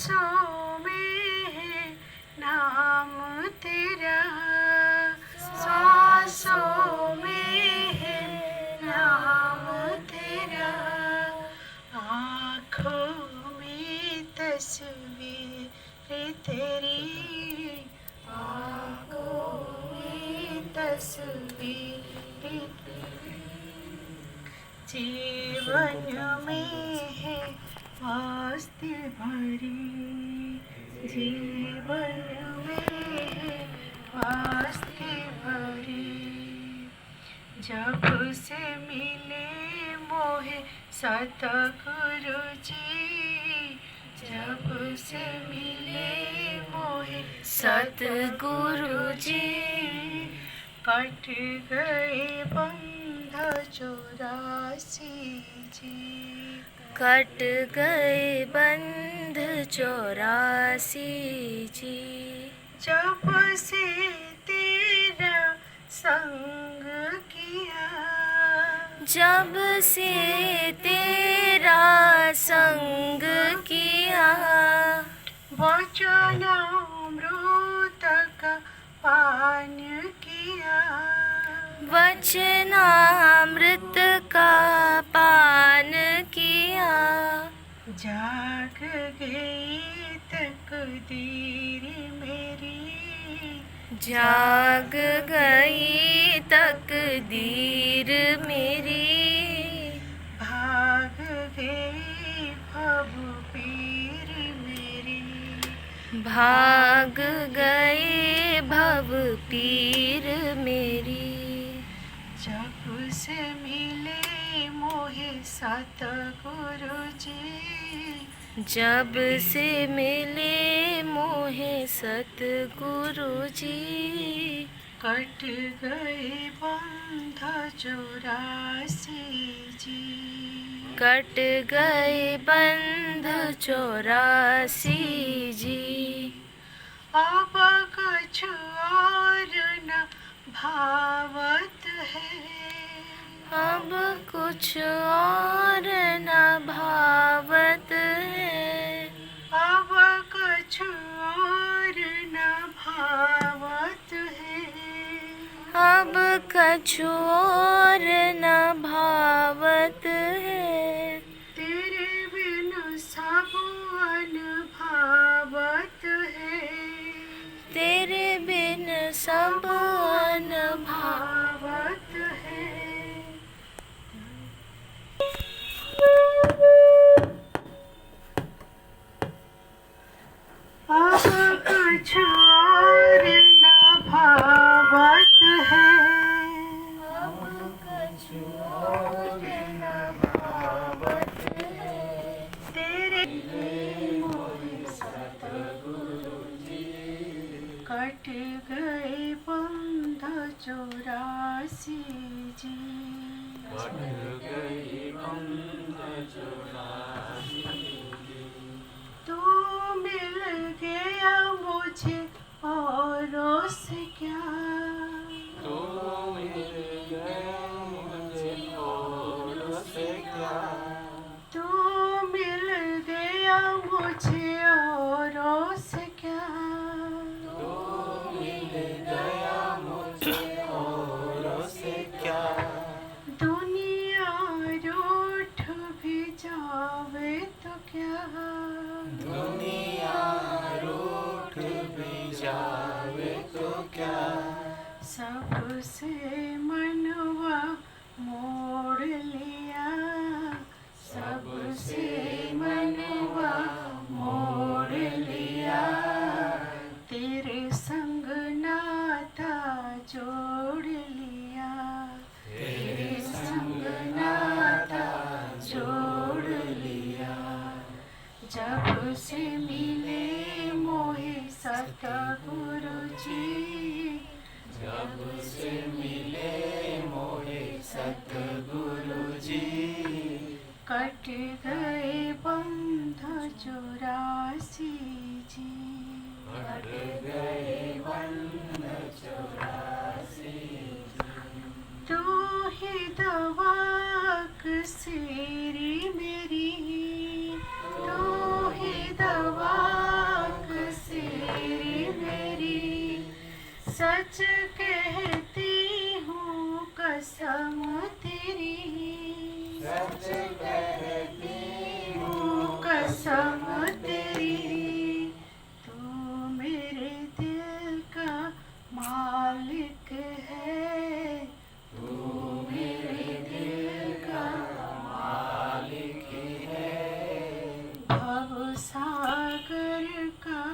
सांसों में है नाम तेरा, सांसों में है नाम तेरा, आँखों में तस्वीर तेरी, आँखों में तस्वीर तेरी, जीवन में है मस्ती भरी, जीवन में है मस्ती भरी, जब से मिले मोहे सतगुरु जी, जब से मिले मोहे सतगुरु जी, कट गए बंध 84 जी, कट गए बंध 84 जी, जब से तेरा संग किया, जब से तेरा संग किया, वचनामृत का पान किया, वचनामृत का पान किया, जाग गई तकदीर मेरी, जाग गई तकदीर मेरी, भाग गई भव पीर मेरी, भाग गए भव पीर मेरी, जब से मिले मोहे सतगुरु जी, जब से मिले मोहे सतगुरु जी, कट गए बंध 84 जी, कट गए बंध 84 जी, अब कुछ और न भावत है, अब कुछ और न भावत है, अब कुछ और न भावत है, अब कुछ और न भावत है, तेरे बिनु सब अनभावत है, तेरे बिन सब अनभावत भावत है। अब कुछ और न भावत है, तेरे कट गए बंध 84 जी, तू मिल गया मुझे औरों से क्या, तू मिल गया मुझे औरों से क्या, दुनिया रूठ भी जावे तो क्या, सबसे मनवा मोड़ लिया, सबसे मनवा मोड़ लिया, तेरे संग नाता जोड़ लिया, तेरे संग नाता जोड़ लिया, जब से मिले मोहे सतगुरु जी, जब से मिले मोहे सतगुरु जी, कट गए बंध 84 जी, कट गए बंध 84 जी, तू ही दवा कसीरी मेरी, तू ही दवा सच कहती हूँ कसम तेरी, सच कहती हूँ कसम तेरी, तू मेरे दिल का मालिक है, तू मेरे दिल का मालिक है। भव सागर का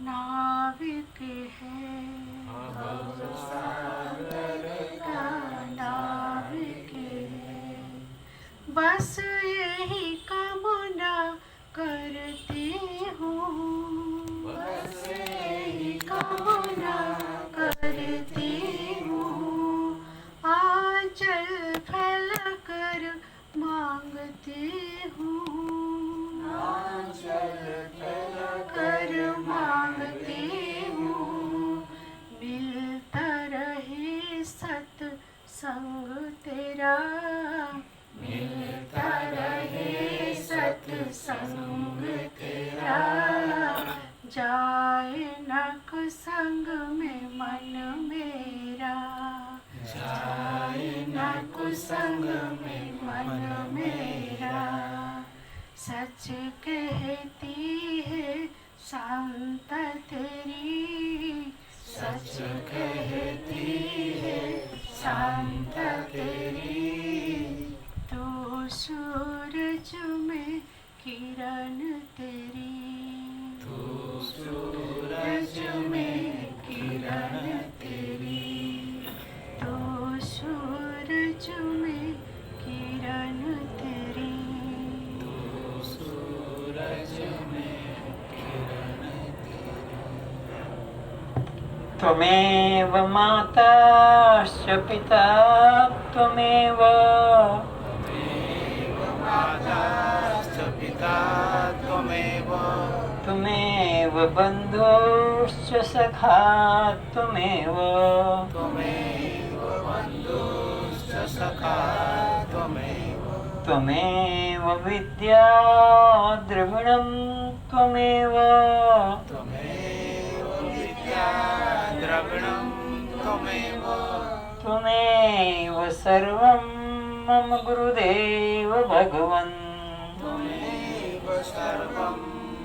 नाविक है, भव सागर का नाविक है। बस यही कामना करती हूँ, बस यही कामना करती हूँ, आंचल फैला कर मांगती हूँ, आंचल फैला कर मांगती हूँ, मिलता रहे सत्संग तेरा, मिलता रहे सत्संग तेरा, जाए न कुसंग में मन मेरा, जाए न कुसंग में मन मेरा। सच कहती है शांत तेरी, सच कहती है शांत तेरी, तो सूरज में किरण तेरी, तू सूरज में किरण तेरी, तो सूरज में किरण तेरी, तू सूरज में किरण त्वमेव माता च पिता त्वमेव, त्वमेव माता च पिता त्वमेव, त्वमेव बन्धुश्च सखा त्वमेव, त्वमेव बन्धुश्च सखा त्वमेव, त्वमेव विद्या द्रविणं त्वमेव, त्वमेव विद्या द्रविणं त्वमेव, त्वमेव सर्वं मम गुरुदेव भगवन्, त्वमेव सर्वं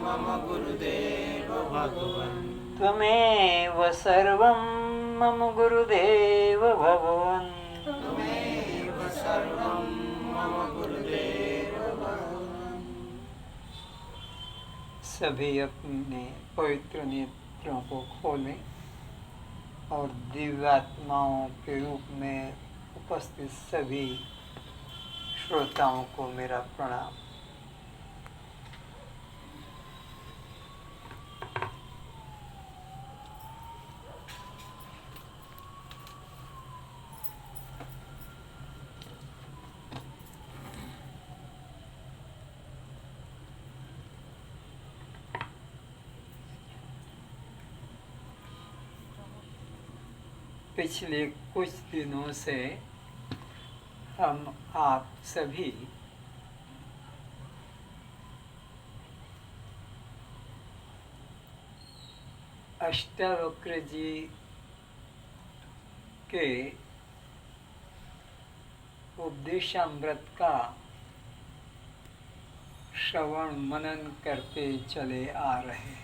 मम गुरुदेव भगवन्, त्वमेव सर्वं मम गुरुदेव भगवन्। त्वमेव सर्वं मम गुरुदेव भगवन्। सभी अपने पवित्र नेत्रों को खोलें और दिव्यात्माओं के रूप में उपस्थित सभी श्रोताओं को मेरा प्रणाम। पिछले कुछ दिनों से हम आप सभी अष्टावक्र जी के उपदेशामृत का श्रवण मनन करते चले आ रहे हैं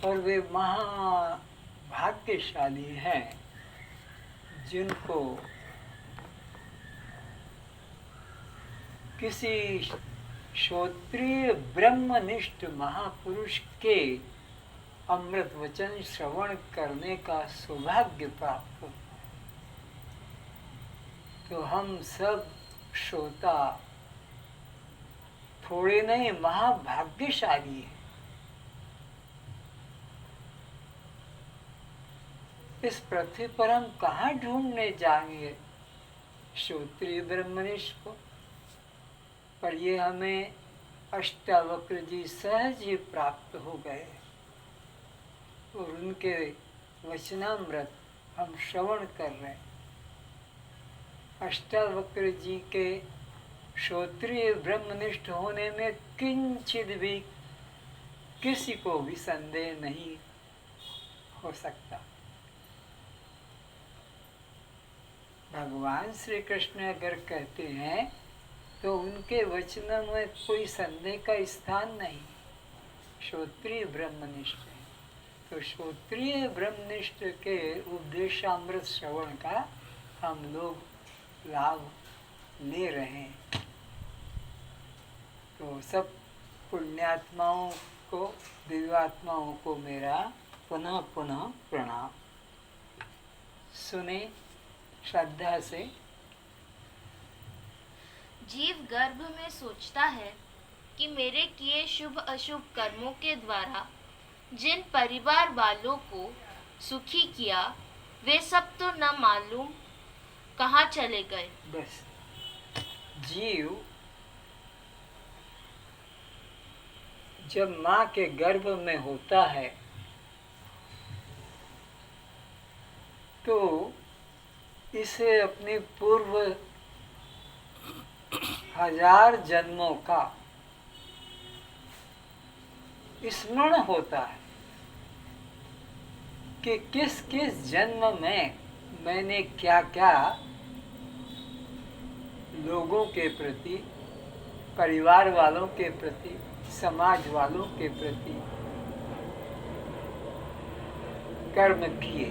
और वे महाभाग्यशाली हैं जिनको किसी श्रोत्रिय ब्रह्मनिष्ठ महापुरुष के अमृत वचन श्रवण करने का सौभाग्य प्राप्त हो। तो हम सब श्रोता थोड़े नहीं महाभाग्यशाली हैं। इस पृथ्वी पर हम कहाँ ढूंढने जाएंगे श्रोत्रिय ब्रह्मनिष्ठ को, पर ये हमें अष्टावक्र जी सहज ही प्राप्त हो गए और उनके वचनामृत हम श्रवण कर रहे हैं। अष्टावक्र जी के श्रोत्रिय ब्रह्मनिष्ठ होने में किंचित भी किसी को भी संदेह नहीं हो सकता। भगवान श्री कृष्ण अगर कहते हैं तो उनके वचनों में कोई संदेह का स्थान नहीं। श्रोत्रिय ब्रह्मनिष्ठ है, तो श्रोत्रिय ब्रह्मनिष्ठ के उपदेशामृत श्रवण का हम लोग लाभ ले रहे हैं। तो सब पुण्यात्माओं को, दिव्यात्माओं को मेरा पुनः पुनः प्रणाम। सुने श्रद्धा से। जीव गर्भ में सोचता है कि मेरे किए शुभ अशुभ कर्मों के द्वारा जिन परिवार वालों को सुखी किया वे सब तो न मालूम कहाँ चले गए। बस जीव जब माँ के गर्भ में होता है तो इसे अपने पूर्व 1000 जन्मों का स्मरण होता है कि किस किस जन्म में मैंने क्या क्या लोगों के प्रति, परिवार वालों के प्रति, समाज वालों के प्रति कर्म किए,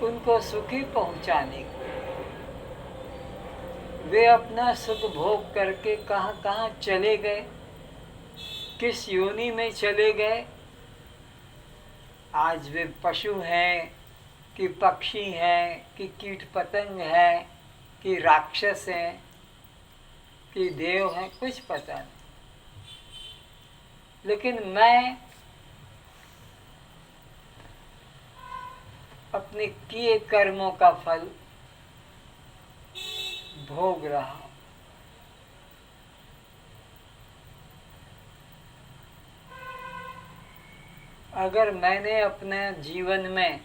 उनको सुखी पहुंचाने के। वे अपना सुख भोग करके कहाँ कहाँ चले गए, किस योनि में चले गए। आज वे पशु हैं कि पक्षी हैं कि कीट पतंग हैं कि राक्षस हैं कि देव हैं, कुछ पता नहीं। लेकिन मैं अपने किए कर्मों का फल भोग रहा हूं। अगर मैंने अपने जीवन में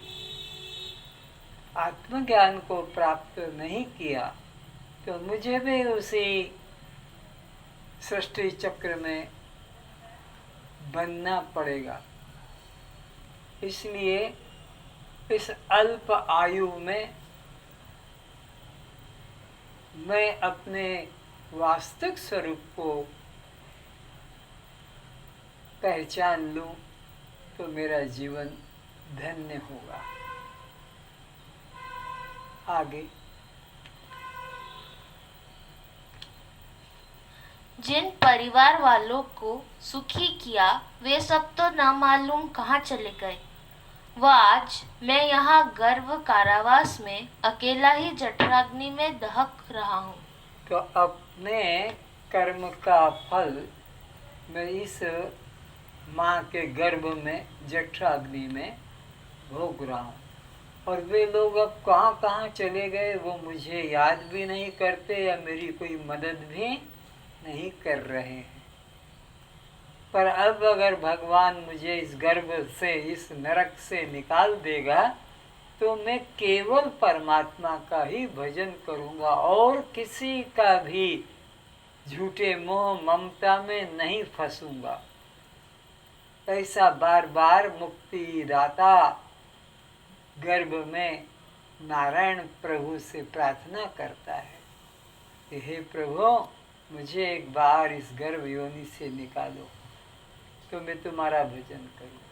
आत्मज्ञान को प्राप्त नहीं किया तो मुझे भी उसी सृष्टि चक्र में बनना पड़ेगा। इसलिए इस अल्प आयु में मैं अपने वास्तविक स्वरूप को पहचान लूं तो मेरा जीवन धन्य होगा। आगे जिन परिवार वालों को सुखी किया वे सब तो न मालूम कहाँ चले गए। वह आज मैं यहाँ गर्भ कारावास में अकेला ही जठराग्नि में दहक रहा हूँ। तो अपने कर्म का फल मैं इस माँ के गर्भ में जठराग्नि में भोग रहा हूँ। और वे लोग अब कहाँ कहाँ चले गए वो मुझे याद भी नहीं करते या मेरी कोई मदद भी नहीं कर रहे हैं। पर अब अगर भगवान मुझे इस गर्भ से, इस नरक से निकाल देगा तो मैं केवल परमात्मा का ही भजन करूँगा और किसी का भी झूठे मोह ममता में नहीं फंसूंगा। ऐसा बार बार मुक्ति दाता गर्भ में नारायण प्रभु से प्रार्थना करता है कि हे प्रभु मुझे एक बार इस गर्भ योनि से निकालो तो मैं तुम्हारा भजन करूं।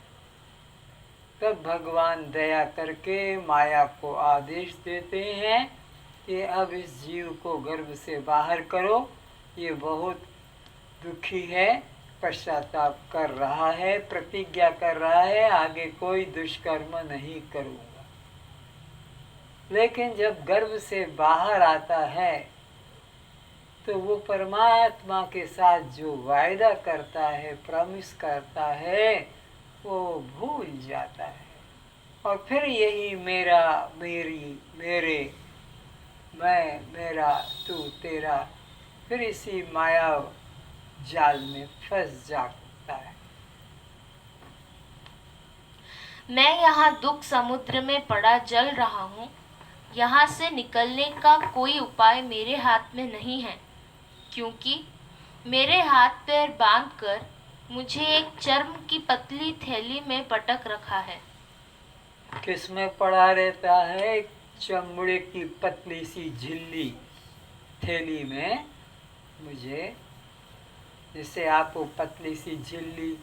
तब भगवान दया करके माया को आदेश देते हैं कि अब इस जीव को गर्भ से बाहर करो, ये बहुत दुखी है, पश्चाताप कर रहा है, प्रतिज्ञा कर रहा है आगे कोई दुष्कर्म नहीं करूंगा। लेकिन जब गर्भ से बाहर आता है तो वो परमात्मा के साथ जो वायदा करता है, प्रॉमिस करता है, वो भूल जाता है और फिर यही मेरा, मेरी, मेरे, मैं, मेरा, तू, तेरा, फिर इसी माया जाल में फंस जाता है। मैं यहाँ दुख समुद्र में पड़ा जल रहा हूँ। यहाँ से निकलने का कोई उपाय मेरे हाथ में नहीं है, क्योंकि मेरे हाथ पैर बांधकर मुझे एक चर्म की पतली थैली में पटक रखा है। किसमें पड़ा रहता है? चमड़े की पतली सी झिल्ली थैली में मुझे, जैसे आप वो पतली सी झिल्ली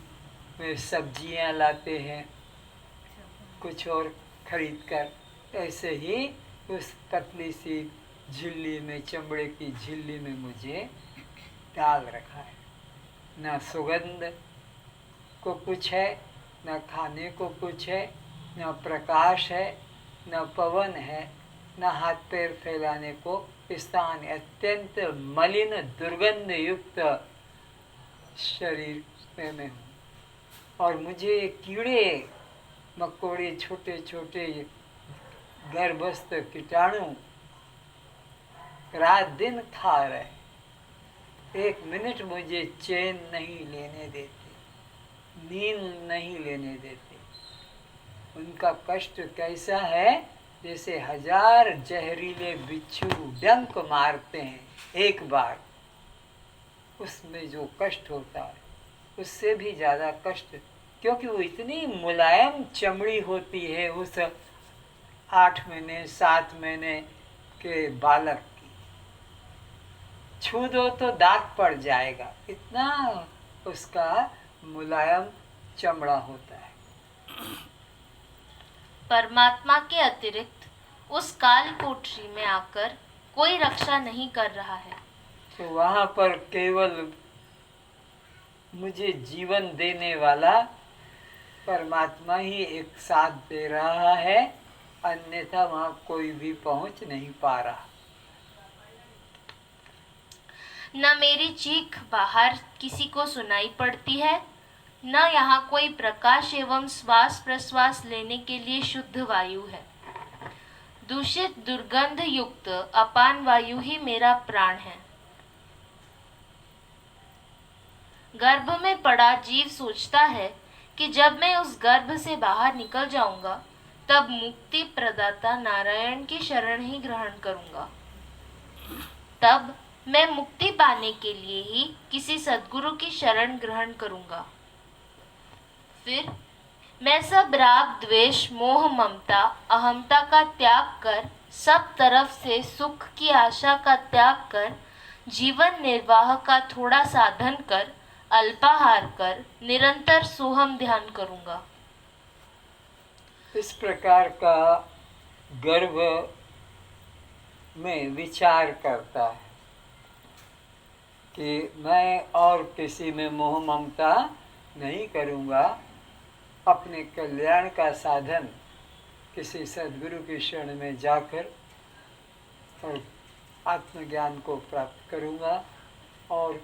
में सब्जियां लाते हैं कुछ और खरीद कर, ऐसे ही उस पतली सी झिल्ली में, चमड़े की झिल्ली में मुझे डाल रखा है। ना सुगंध को कुछ है, न खाने को कुछ है, न प्रकाश है, न पवन है, न हाथ पैर फैलाने को स्थान। अत्यंत मलिन दुर्गंध युक्त शरीर में मैं हूँ। और मुझे कीड़े मकोड़े, छोटे छोटे गर्भस्थ कीटाणु रात दिन खा रहे। एक मिनट मुझे चैन नहीं लेने देते, नींद नहीं लेने देते। उनका कष्ट कैसा है? जैसे 1000 जहरीले बिच्छू डंक मारते हैं एक बार, उसमें जो कष्ट होता है उससे भी ज़्यादा कष्ट, क्योंकि वो इतनी मुलायम चमड़ी होती है उस 8 महीने 7 महीने के बालक की। छू दो तो दाग पड़ जाएगा, इतना उसका मुलायम चमड़ा होता है। परमात्मा के अतिरिक्त उस काल कोठरी में आकर कोई रक्षा नहीं कर रहा है। तो वहाँ पर केवल मुझे जीवन देने वाला परमात्मा ही एक साथ दे रहा है, अन्यथा वहाँ कोई भी पहुँच नहीं पा रहा। न मेरी चीख बाहर किसी को सुनाई पड़ती है, न यहाँ कोई प्रकाश एवं श्वास प्रश्वास लेने के लिए शुद्ध वायु है। दूषित दुर्गंध युक्त अपान वायु ही मेरा प्राण है। गर्भ में पड़ा जीव सोचता है कि जब मैं उस गर्भ से बाहर निकल जाऊंगा तब मुक्ति प्रदाता नारायण की शरण ही ग्रहण करूंगा। तब मैं मुक्ति पाने के लिए ही किसी सद्गुरु की शरण ग्रहण करूंगा। फिर मैं सब राग द्वेष मोह ममता अहमता का त्याग कर, सब तरफ से सुख की आशा का त्याग कर, जीवन निर्वाह का थोड़ा साधन कर, अल्पाहार कर निरंतर सोहम ध्यान करूंगा। इस प्रकार का गर्भ में विचार करता है कि मैं और किसी में मोह ममता नहीं करूँगा, अपने कल्याण का साधन किसी सद्गुरु की शरण में जाकर और आत्मज्ञान को प्राप्त करूँगा और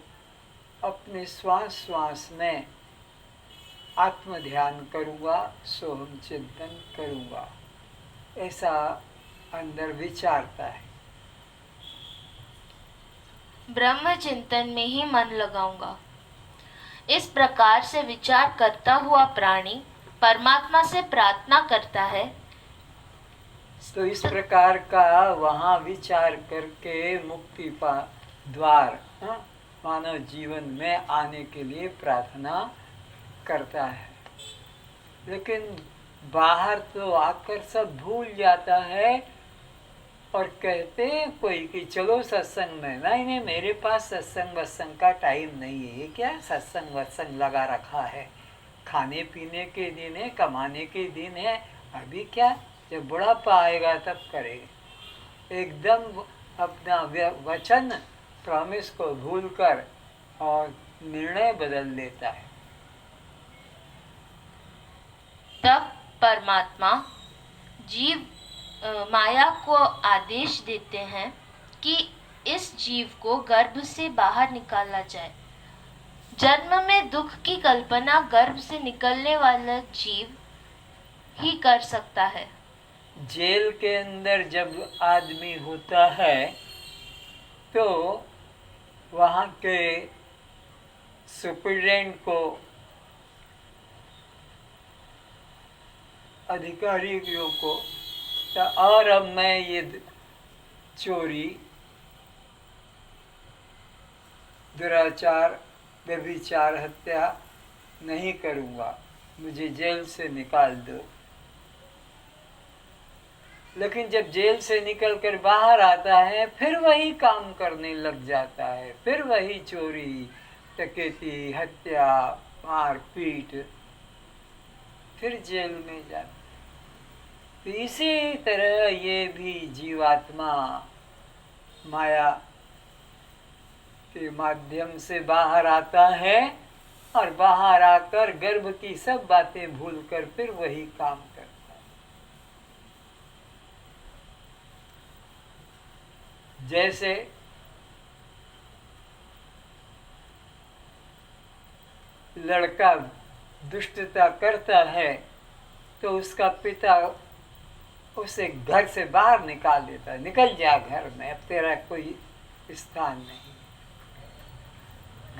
अपने श्वास श्वास में आत्म ध्यान करूँगा, सोहम चिंतन करूँगा, ऐसा अंदर विचारता है। ब्रह्म चिंतन में ही मन लगाऊंगा। इस प्रकार से विचार करता हुआ प्राणी परमात्मा से प्रार्थना करता है। तो इस प्रकार का वहाँ विचार करके मुक्ति पा द्वार मानव जीवन में आने के लिए प्रार्थना करता है। लेकिन बाहर तो आकर सब भूल जाता है और कहते हैं कोई कि चलो सत्संग में। नहीं नहीं, मेरे पास सत्संग वत्संग का टाइम नहीं है। ये क्या सत्संग वत्संग लगा रखा है? खाने पीने के दिन है, कमाने के दिन है। अभी क्या, जब बुढ़ापा आएगा तब करेगा। एकदम अपना वचन प्रॉमिस को भूलकर और निर्णय बदल लेता है। तब परमात्मा जीव माया को आदेश देते हैं कि इस जीव को गर्भ से बाहर निकाला जाए। जन्म में दुख की कल्पना गर्भ से निकलने वाला जीव ही कर सकता है। जेल के अंदर जब आदमी होता है तो वहाँ के सुप्रीडेंट को, अधिकारियों को, और अब मैं ये चोरी, दुराचार, व्यभिचार, हत्या नहीं करूँगा, मुझे जेल से निकाल दो। लेकिन जब जेल से निकलकर बाहर आता है फिर वही काम करने लग जाता है, फिर वही चोरी डकैती हत्या मारपीट, फिर जेल में जाता। तो इसी तरह ये भी जीवात्मा माया के माध्यम से बाहर आता है और बाहर आकर गर्भ की सब बातें भूलकर फिर वही काम करता है। जैसे लड़का दुष्टता करता है तो उसका पिता उसे घर से बाहर निकाल देता है, निकल जा घर में, अब तेरा कोई स्थान नहीं।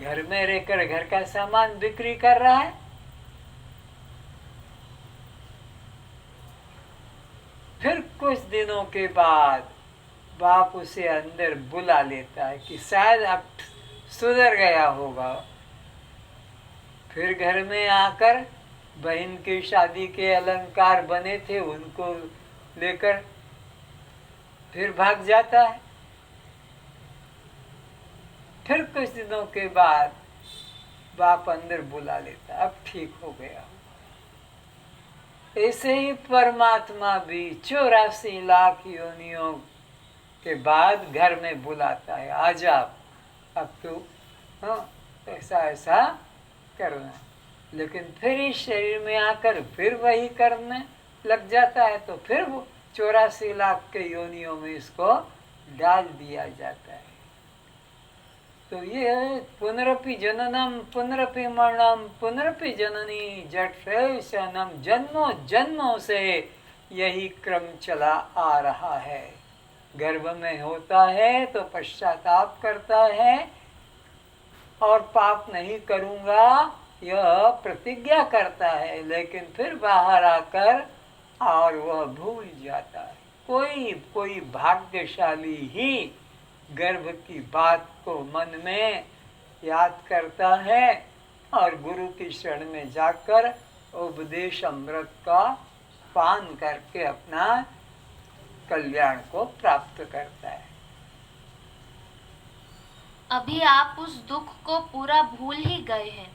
घर में रहकर घर का सामान बिक्री कर रहा है। फिर कुछ दिनों के बाद बाप उसे अंदर बुला लेता है कि शायद अब सुधर गया होगा। फिर घर में आकर बहन की शादी के अलंकार बने थे उनको लेकर फिर भाग जाता है। फिर कुछ दिनों के बाद बाप अंदर बुला लेता, अब ठीक हो गया। ऐसे ही परमात्मा भी 84 लाख योनियों के बाद घर में बुलाता है, आजा अब तू ऐसा ऐसा करना। लेकिन फिर इस शरीर में आकर फिर वही करने लग जाता है, तो फिर वो 84 लाख के योनियों में इसको डाल दिया जाता है। तो ये पुनरपि जननम पुनरपि मरणम पुनरपि जननी जठरेशनम, जन्मों जन्मों से यही क्रम चला आ रहा है। गर्भ में होता है तो पश्चाताप करता है और पाप नहीं करूँगा यह प्रतिज्ञा करता है, लेकिन फिर बाहर आकर और वह भूल जाता है। कोई भाग्यशाली ही गर्भ की बात को मन में याद करता है और गुरु की शरण में जाकर उपदेश अमृत का पान करके अपना कल्याण को प्राप्त करता है। अभी आप उस दुख को पूरा भूल ही गए हैं।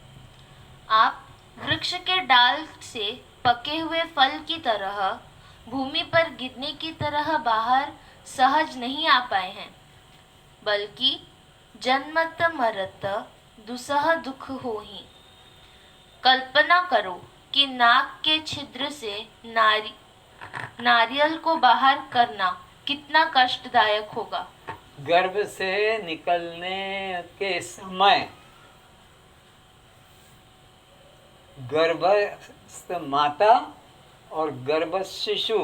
आप वृक्ष के डाल से पके हुए फल की तरह भूमि पर गिरने की तरह बाहर सहज नहीं आ पाए हैं, बल्कि जन्मत मरत दुसह दुख हो ही। कल्पना करो कि नाक के छिद्र से नारियल को बाहर करना कितना कष्टदायक होगा। गर्भ से निकलने के समय गर्भस्थ माता और गर्भस्थ शिशु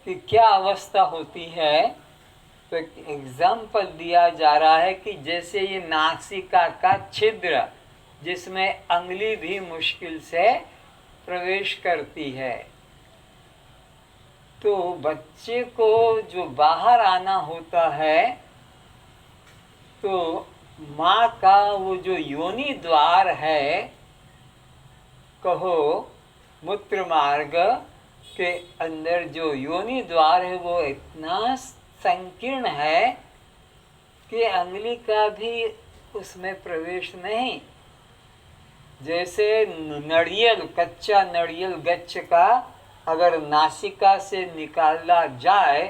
की क्या अवस्था होती है, तो एक एग्जाम्पल दिया जा रहा है कि जैसे ये नासिका का छिद्र जिसमें अंगुली भी मुश्किल से प्रवेश करती है, तो बच्चे को जो बाहर आना होता है तो माँ का वो जो योनि द्वार है, कहो मूत्र मार्ग के अंदर जो योनि द्वार है वो इतना संकीर्ण है कि अंगुली का भी उसमें प्रवेश नहीं। जैसे नारियल, कच्चा नारियल गच्छ का अगर नासिका से निकाला जाए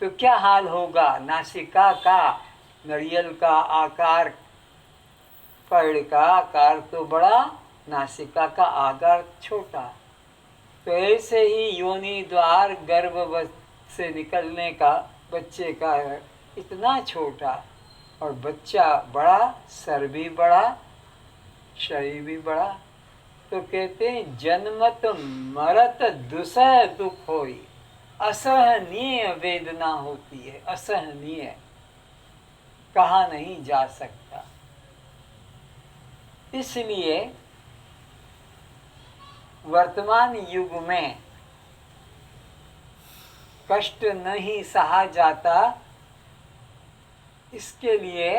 तो क्या हाल होगा। नासिका का नारियल का आकार, पेड़ का आकार तो बड़ा, नासिका का आकार छोटा। तो ऐसे ही योनि द्वार गर्भ से निकलने का बच्चे का इतना छोटा और बच्चा बड़ा, सर भी बड़ा, शरीर भी बड़ा। तो कहते हैं जन्मत मरत दुसह दुख होई, असहनीय वेदना होती है, असहनीय, कहा नहीं जा सकता। इसलिए वर्तमान युग में कष्ट नहीं सहा जाता, इसके लिए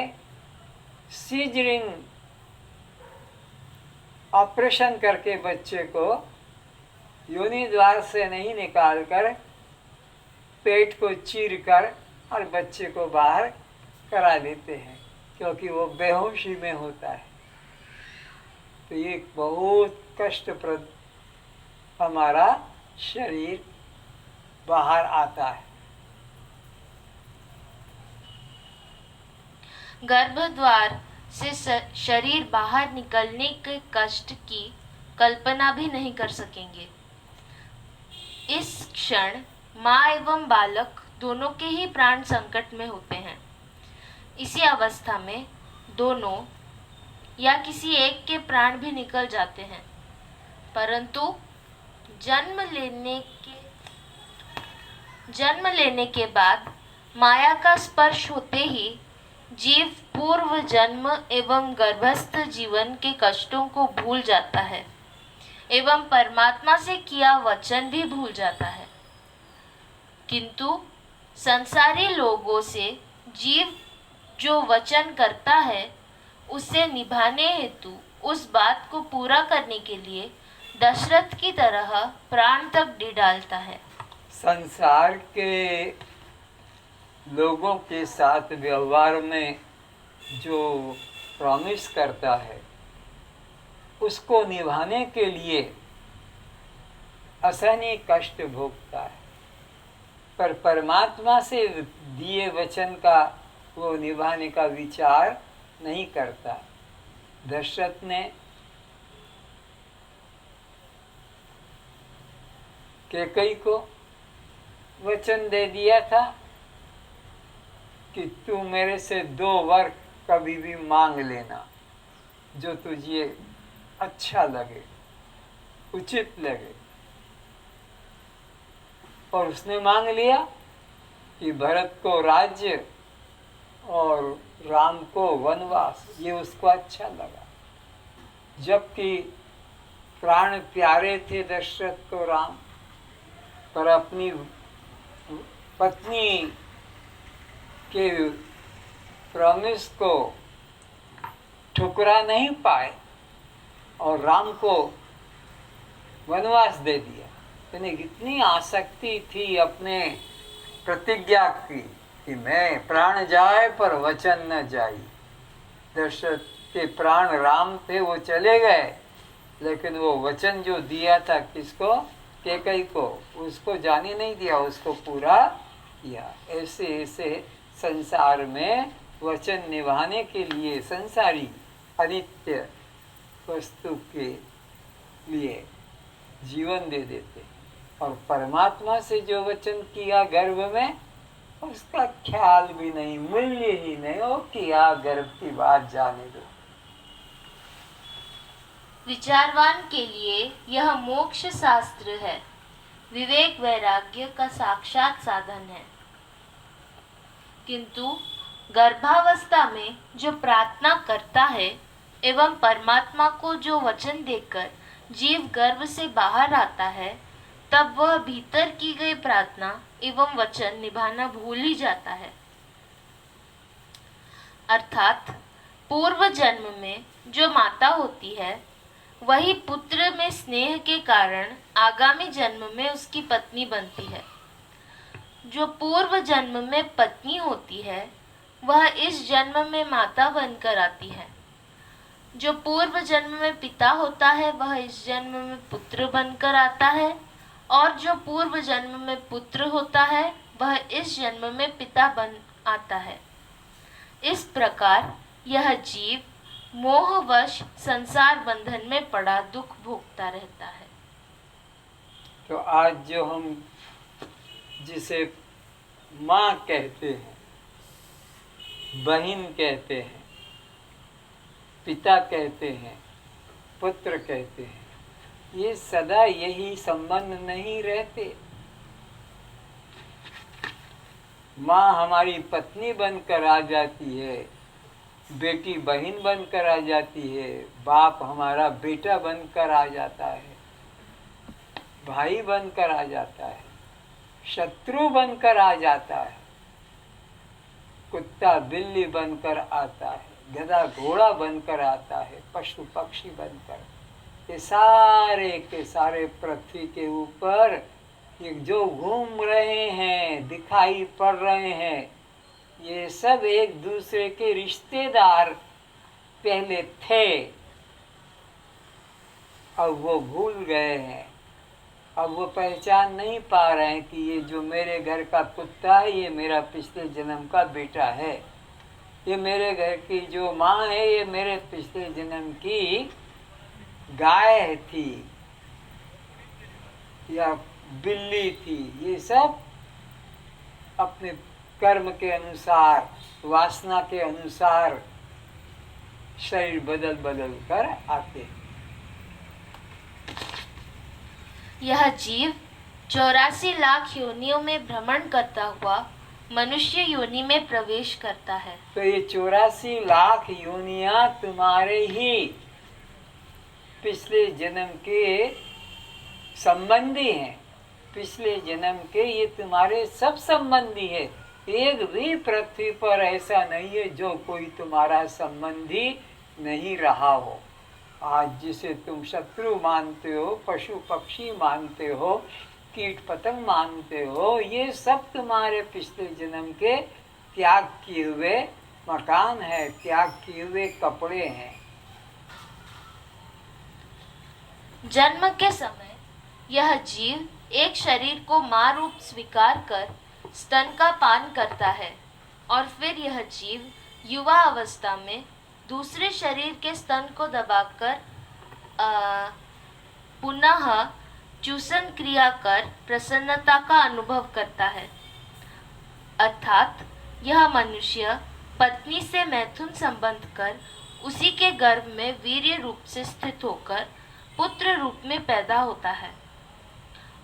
सीजरिंग ऑपरेशन करके बच्चे को योनि द्वार से नहीं निकालकर पेट को चीर कर और बच्चे को बाहर करा देते हैं, क्योंकि वो बेहोशी में होता है। तो ये बहुत कष्टप्रद हमारा शरीर बाहर आता है। गर्भद्वार से शरीर बाहर निकलने के कष्ट की कल्पना भी नहीं कर सकेंगे। इस क्षण माँ एवं बालक दोनों के ही प्राण संकट में होते हैं। इसी अवस्था में दोनों या किसी एक के प्राण भी निकल जाते हैं, परंतु जन्म लेने के बाद माया का स्पर्श होते ही जीव पूर्व जन्म एवं गर्भस्थ जीवन के कष्टों को भूल जाता है एवं परमात्मा से किया वचन भी भूल जाता है। किंतु संसारी लोगों से जीव जो वचन करता है उसे निभाने हेतु उस बात को पूरा करने के लिए दशरथ की तरह प्राण तक दे डालता है। संसार के लोगों के साथ व्यवहार में जो प्रॉमिस करता है उसको निभाने के लिए असहनीय कष्ट भोगता है, पर परमात्मा से दिए वचन का वो निभाने का विचार नहीं करता। दशरथ ने कैकेयी को वचन दे दिया था कि तू मेरे से 2 वर कभी भी मांग लेना जो तुझे अच्छा लगे, उचित लगे। और उसने मांग लिया कि भरत को राज्य और राम को वनवास, ये उसको अच्छा लगा। जबकि प्राण प्यारे थे दशरथ को राम, पर अपनी पत्नी के प्रॉमिस को ठुकरा नहीं पाए और राम को वनवास दे दिया। उन्हें इतनी आसक्ति थी अपने प्रतिज्ञा की कि मैं प्राण जाए पर वचन न जाई। दशरथ के प्राण राम थे, वो चले गए, लेकिन वो वचन जो दिया था किसको, कैकेयी को, उसको जाने नहीं दिया, उसको पूरा किया। ऐसे ऐसे संसार में वचन निभाने के लिए संसारी अनित्य वस्तु के लिए जीवन दे देते, और परमात्मा से जो वचन किया गर्भ में उसका ख्याल भी नहीं, मूल्य ही नहीं, वो किया गर्भ की बात जाने दो। विचारवान के लिए यह मोक्ष शास्त्र है, विवेक वैराग्य का साक्षात साधन है। किंतु गर्भावस्था में जो प्रार्थना करता है एवं परमात्मा को जो वचन देकर जीव गर्भ से बाहर आता है, तब वह भीतर की गई प्रार्थना एवं वचन निभाना भूल ही जाता है। अर्थात पूर्व जन्म में जो माता होती है वही पुत्र में स्नेह के कारण आगामी जन्म में उसकी पत्नी बनती है। जो पूर्व जन्म में पत्नी होती है वह इस जन्म में माता बनकर आती है। जो पूर्व जन्म में पिता होता है वह इस जन्म में पुत्र बनकर आता है, और जो पूर्व जन्म में पुत्र होता है वह इस जन्म में पिता बन आता है। इस प्रकार यह जीव मोहवश संसार बंधन में पड़ा दुख भोगता रहता है। तो आज जो हम जिसे माँ कहते हैं, बहन कहते हैं, पिता कहते हैं, पुत्र कहते हैं, ये सदा यही संबंध नहीं रहते। माँ हमारी पत्नी बनकर आ जाती है, बेटी बहन बनकर आ जाती है, बाप हमारा बेटा बनकर आ जाता है, भाई बनकर आ जाता है, शत्रु बनकर आ जाता है, कुत्ता बिल्ली बनकर आता है, गधा घोड़ा बनकर आता है, पशु पक्षी बनकर। ये सारे के सारे पृथ्वी के ऊपर ये जो घूम रहे हैं, दिखाई पड़ रहे हैं, ये सब एक दूसरे के रिश्तेदार पहले थे, अब वो भूल गए हैं। अब वो पहचान नहीं पा रहे हैं कि ये जो मेरे घर का कुत्ता है ये मेरा पिछले जन्म का बेटा है, ये मेरे घर की जो माँ है ये मेरे पिछले जन्म की गाय थी या बिल्ली थी। ये सब अपने कर्म के अनुसार, वासना के अनुसार शरीर बदल बदल कर आते हैं। यह जीव 84 लाख योनियों में भ्रमण करता हुआ मनुष्य योनि में प्रवेश करता है। तो ये 84 लाख योनियां तुम्हारे ही पिछले जन्म के संबंधी हैं, पिछले जन्म के ये तुम्हारे सब संबंधी है। एक भी पृथ्वी पर ऐसा नहीं है जो कोई तुम्हारा संबंधी नहीं रहा हो। आज जिसे तुम शत्रु मानते हो, पशु पक्षी मानते हो, कीट पतंग मानते हो, ये सब तुम्हारे पिछले जन्म के त्याग किए हुए मकान है, त्याग किए हुए कपड़े हैं। जन्म के समय यह जीव एक शरीर को मां रूप स्वीकार कर स्तन का पान करता है और फिर यह जीव युवा अवस्था में दूसरे शरीर के स्तन को दबाकर पुनः चूसन क्रिया कर प्रसन्नता का अनुभव करता है। अर्थात यह मनुष्य पत्नी से मैथुन संबंध कर उसी के गर्भ में वीर्य रूप से स्थित होकर पुत्र रूप में पैदा होता है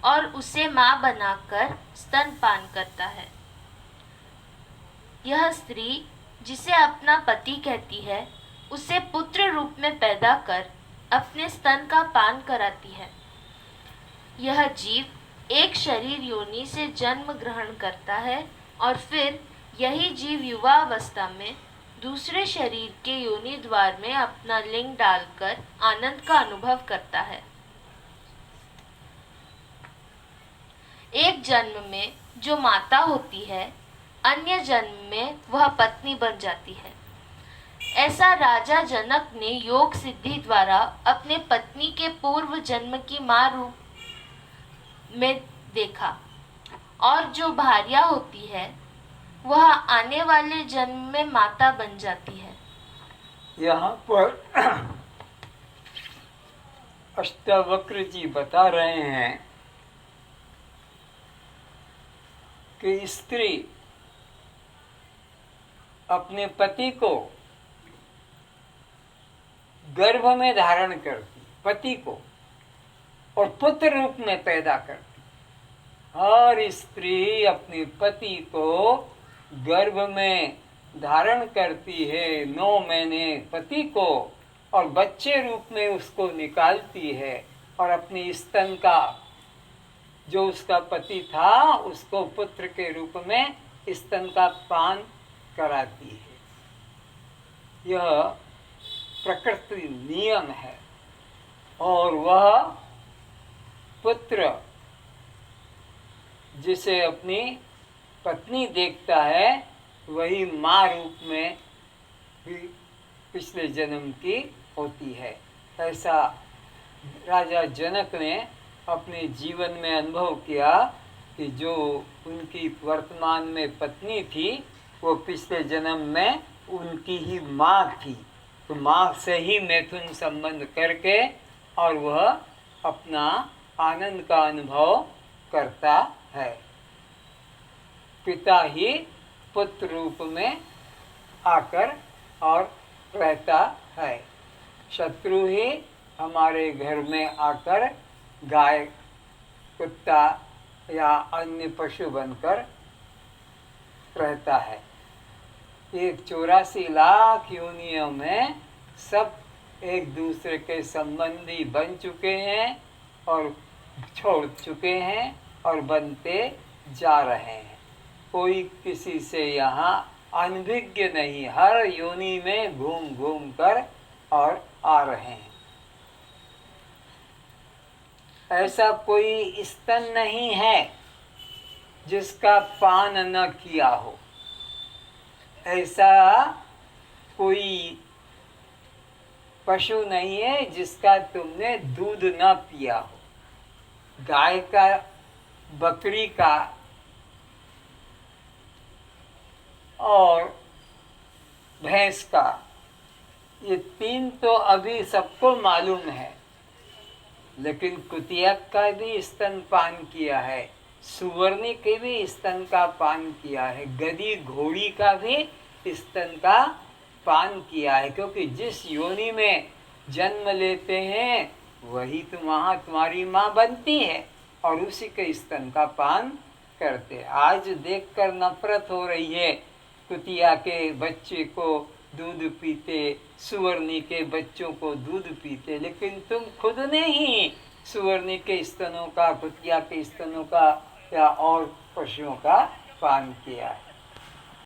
और उसे मां बनाकर स्तनपान करता है। यह स्त्री जिसे अपना पति कहती है उसे पुत्र रूप में पैदा कर अपने स्तन का पान कराती है। यह जीव एक शरीर योनि से जन्म ग्रहण करता है और फिर यही जीव युवा अवस्था में दूसरे शरीर के योनि द्वार में अपना लिंग डालकर आनंद का अनुभव करता है। एक जन्म में जो माता होती है, अन्य जन्म में वह पत्नी बन जाती है। ऐसा राजा जनक ने योग सिद्धि द्वारा अपने पत्नी के पूर्व जन्म की मां रूप में देखा और जो भार्या होती है वह आने वाले जन्म में माता बन जाती है। यहाँ पर अष्टावक्र जी बता रहे हैं कि स्त्री अपने पति को गर्भ में धारण करती, पति को, और पुत्र रूप में पैदा करती। हर स्त्री अपने पति को गर्भ में धारण करती है, 9 महीने पति को, और बच्चे रूप में उसको निकालती है और अपने स्तन का जो उसका पति था उसको पुत्र के रूप में स्तन का पान कराती है। यह प्रकृति नियम है और वह पुत्र जिसे अपनी पत्नी देखता है वही मां रूप में भी पिछले जन्म की होती है। ऐसा राजा जनक ने अपने जीवन में अनुभव किया कि जो उनकी वर्तमान में पत्नी थी वो पिछले जन्म में उनकी ही माँ थी। तो माँ से ही मैथुन संबंध करके और वह अपना आनंद का अनुभव करता है। पिता ही पुत्र रूप में आकर और रहता है। शत्रु ही हमारे घर में आकर गाय, कुत्ता या अन्य पशु बनकर रहता है। एक 84 लाख योनियों में सब एक दूसरे के संबंधी बन चुके हैं और छोड़ चुके हैं और बनते जा रहे हैं। कोई किसी से यहाँ अनभिज्ञ नहीं, हर योनि में घूम घूम कर और आ रहे हैं। ऐसा कोई स्तन नहीं है जिसका पान न किया हो, ऐसा कोई पशु नहीं है जिसका तुमने दूध न पिया हो। गाय का, बकरी का और भैंस का, ये तीन तो अभी सबको मालूम है, लेकिन कुतिया का भी स्तनपान किया है, सुवर्णी के भी स्तन का पान किया है, गधी घोड़ी का भी स्तन का पान किया है, क्योंकि जिस योनि में जन्म लेते हैं वही तो वहाँ तुम्हारी माँ बनती है और उसी के स्तन का पान करते। आज देखकर नफरत हो रही है, कुतिया के बच्चे को दूध पीते, सुवर्णी के बच्चों को दूध पीते, लेकिन तुम खुद ने ही सुवर्णी के स्तनों का, कुतिया के स्तनों का या और पशुओं का पान किया है।